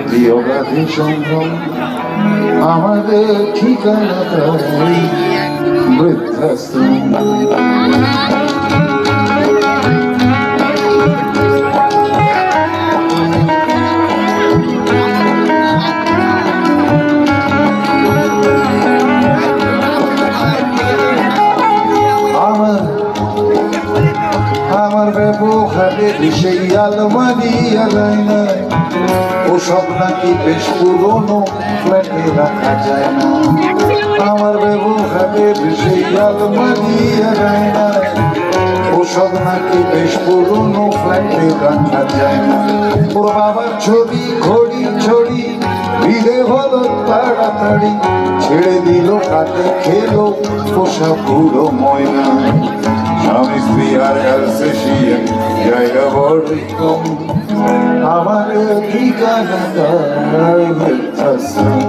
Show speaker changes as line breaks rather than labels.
প্রিয় রাধে সম্ভ্রম আমাদের ঠিকানাটাই বৃদ্ধাশ্রম। আমার ব্যবহারের সেই আলমারি আলাইনায় ওসব নাকি বেশ পুরোনো, ফ্ল্যাটে রাখা যায় না। আমার ব্যবহারের সেই আলমারি আলাইনায় ওসব নাকি বেশ পুরোনো, ফ্ল্যাটে রাখা যায় না। ওর বাবার ছবি ঘড়ি ছড়ি ভিড়ে হলো তাড়াতাড়ি, ছেড়ে দিল কাটে খেলো পোষা পুরো ময়না। স্বামী স্ত্রী আর এলসেশিয়ে জায়গা বড়ই কম, আমার ঠিকানাটা বৃদ্ধাশ্রম।